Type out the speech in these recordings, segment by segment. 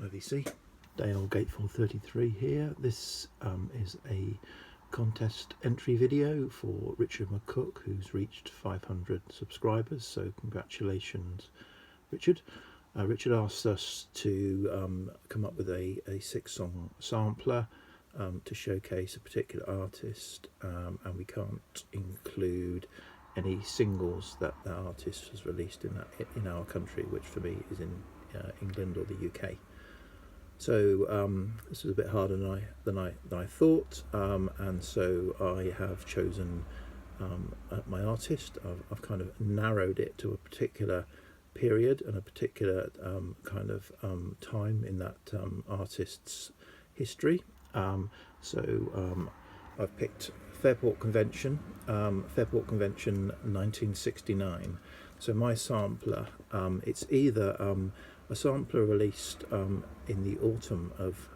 IVC. Dale Gateful 33 here. This is a contest entry video for Richard McCook, who's reached 500 subscribers, so congratulations Richard. Richard asked us to come up with a 6-song sampler to showcase a particular artist, and we can't include any singles that the artist has released in our country, which for me is in England or the UK. So this was a bit harder than I thought, and so I have chosen my artist. I've kind of narrowed it to a particular period and a particular kind of time in that artist's history. So I've picked Fairport Convention, 1969. So my sampler, it's either a sampler released in the autumn of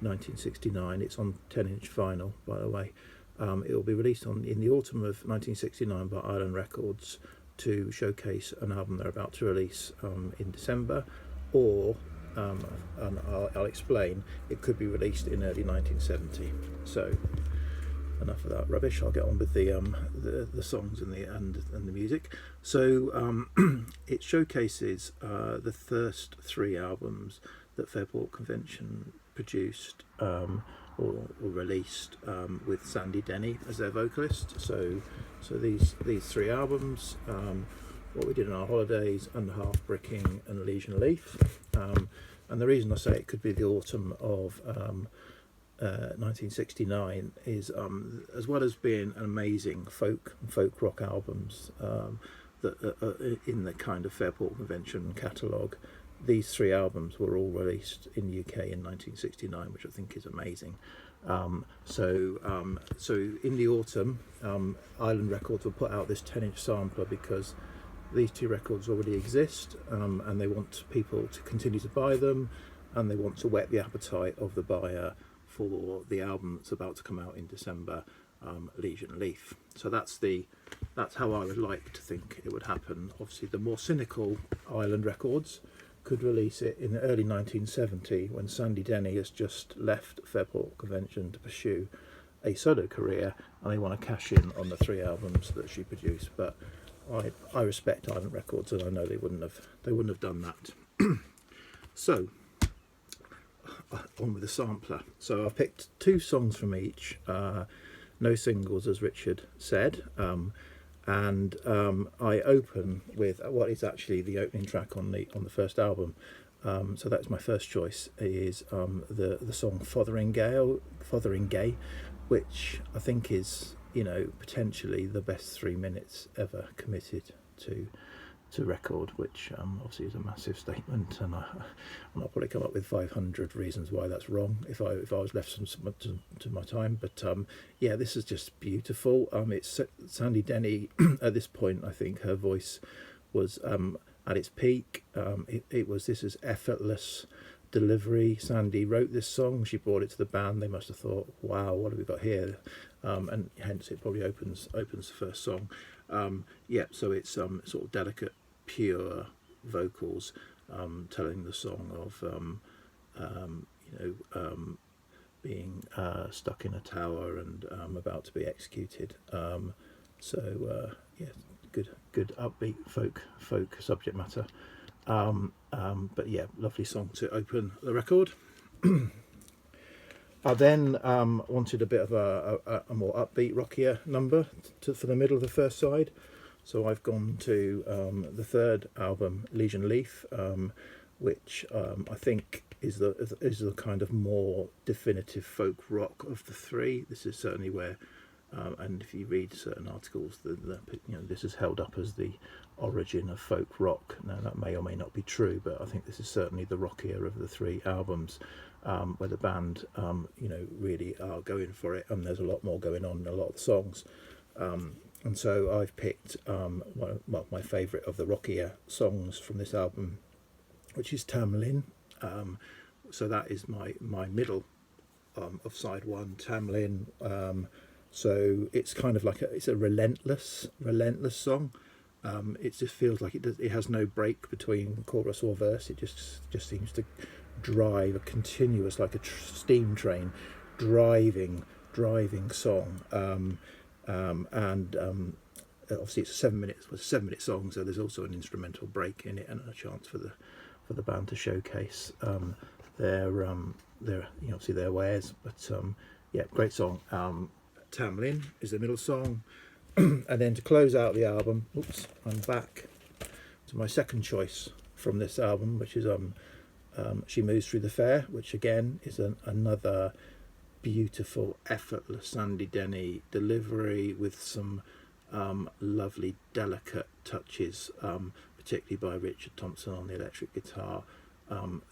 1969. It's on 10-inch vinyl, by the way. It will be released in the autumn of 1969 by Island Records to showcase an album they're about to release in December, or and I'll explain, it could be released in early 1970. So enough of that rubbish. I'll get on with the songs and the music. So it showcases the first 3 albums that Fairport Convention produced or released with Denny as their vocalist. So these 3 albums, What We Did on Our Holidays, and Halfbricking and Leaf. And the reason I say it could be the autumn of 1969 is as well as being an amazing folk rock albums that in the kind of Fairport Convention catalogue, these 3 albums were all released in the UK in 1969, which I think is amazing. So in the autumn, Island Records will put out this 10-inch sampler because these 2 records already exist, and they want people to continue to buy them, and they want to whet the appetite of the buyer for the album that's about to come out in December, Leaf. So that's how I would like to think it would happen. Obviously, the more cynical Island Records could release it in early 1970, when Denny has just left Fairport Convention to pursue a solo career, and they want to cash in on the 3 albums that she produced. But I respect Island Records, and I know they wouldn't have done that. So on with the sampler. So I've picked 2 songs from each, no singles, as Richard said, and I open with what is actually the opening track on the first album. So that's my first choice, is the song Gale, which I think is, potentially the best 3 minutes ever committed to record, which obviously is a massive statement, and I'll probably come up with 500 reasons why that's wrong if I was left to my time. But yeah, this is just beautiful. It's Denny at this point. I think her voice was at its peak. This is effortless delivery. Sandy wrote this song, she brought it to the band, they must have thought, wow, what have we got here? And hence it probably opens the first song. So it's sort of delicate, pure vocals telling the song of being stuck in a tower and about to be executed. Good upbeat folk subject matter. But yeah, lovely song to open the record. I then wanted a bit of a more upbeat, rockier number for the middle of the first side. So I've gone to the 3rd album, Leaf, which I think is the kind of more definitive folk rock of the 3. This is certainly where, and if you read certain articles, this is held up as the origin of folk rock. Now that may or may not be true, but I think this is certainly the rockier of the 3 albums, where the band really are going for it, and there's a lot more going on in a lot of the songs. And so I've picked my favourite of the rockier songs from this album, which is Tourmaline. So that is my middle of side 1, Tourmaline. So it's kind of like it's a relentless song. It just feels like it has no break between chorus or verse. It just seems to drive, a continuous, like a steam train driving song. And obviously it's a 7-minute song, so there's also an instrumental break in it and a chance for the band to showcase their obviously their wares. But yeah, great song. Tourmaline is the middle song. And then to close out the album, I'm back to my second choice from this album, which is She Moves Through the Fair, which again is another beautiful, effortless Sandy Denny delivery with some lovely, delicate touches, particularly by Richard Thompson on the electric guitar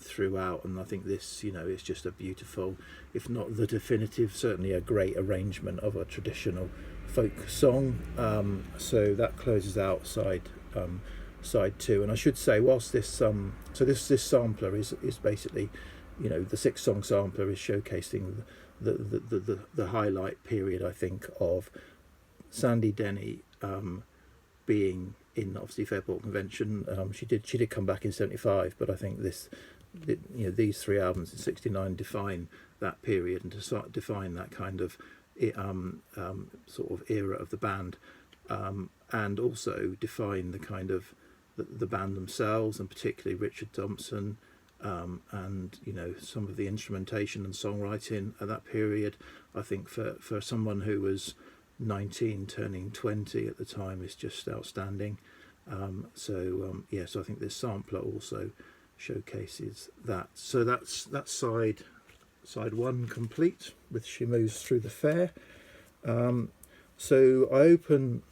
throughout. And I think this, is just a beautiful, if not the definitive, certainly a great arrangement of a traditional folk song. So that closes out side 2. And I should say, whilst this this sampler is basically, the 6-song sampler is showcasing the highlight period, I think, of Sandy Denny being in obviously Fairport Convention. She did come back in 75, but I think these 3 albums in 69 define that period and to define that kind of sort of era of the band, and also define the kind of the band themselves, and particularly Richard Thompson, and some of the instrumentation and songwriting at that period. I think for someone who was 19 turning 20 at the time is just outstanding. So I think this sampler also showcases that. So that's side 1 complete with She Moves Through the Fair. So I open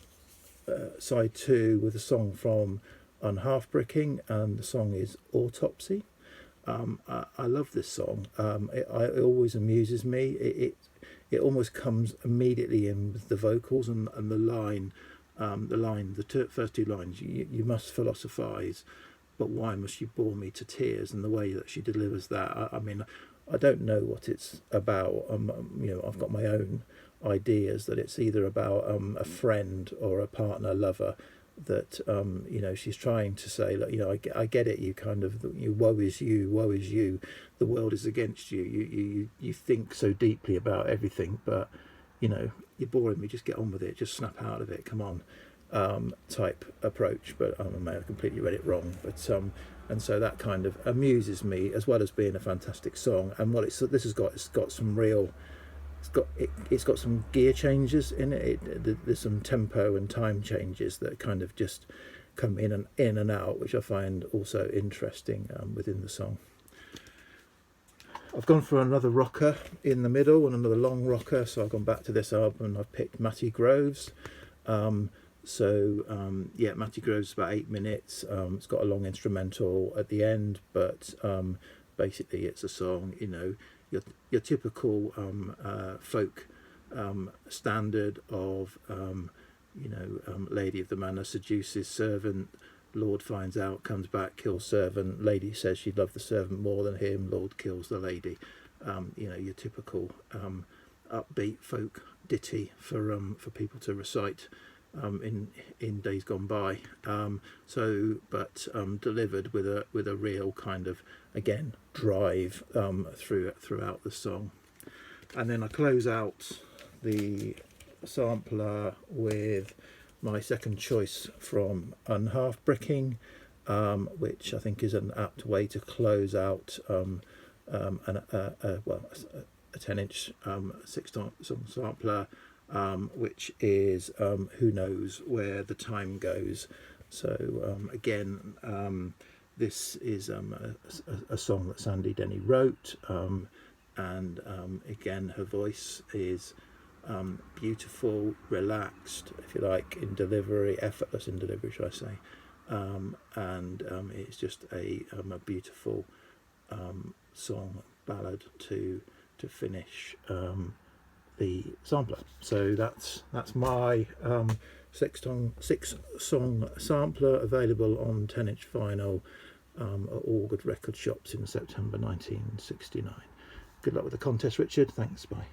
side 2 with a song from Halfbricking, and the song is Autopsy. I love this song. It always amuses me. It almost comes immediately in with the vocals and the line, the first 2 lines. You must philosophize, but why must you bore me to tears? And the way that she delivers that, I mean, I don't know what it's about. I've got my own ideas that it's either about a friend or a partner, lover, that she's trying to say, look, I get it, you kind of, woe is you, the world is against you, you think so deeply about everything, but you're boring me, just get on with it, just snap out of it, come on, type approach. But I may have completely read it wrong, but and so that kind of amuses me, as well as being a fantastic song. And what it's got some real, it's got some gear changes in it. There's some tempo and time changes that kind of just come in and out, which I find also interesting within the song. I've gone for another rocker in the middle and another long rocker, so I've gone back to this album and I've picked Matty Groves. Matty Groves is about 8 minutes. It's got a long instrumental at the end, but basically it's a song, your typical folk standard of lady of the manor seduces servant, lord finds out, comes back, kills servant, lady says she loved the servant more than him, lord kills the lady. Your typical upbeat folk ditty for people to recite in days gone by, but delivered with a real kind of, again, drive throughout the song. And then I close out the sampler with my second choice from Halfbricking, which I think is an apt way to close out a 10-inch 6-song sampler, which is Who Knows Where the Time Goes. So again, this is a song that Sandy Denny wrote, and again, her voice is beautiful, relaxed, if you like, in delivery, effortless in delivery, should I say, and it's just a beautiful song ballad to finish the sampler. So that's my 6-song sampler, available on 10-inch vinyl at all good record shops in September 1969. Good luck with the contest, Richard. Thanks. Bye.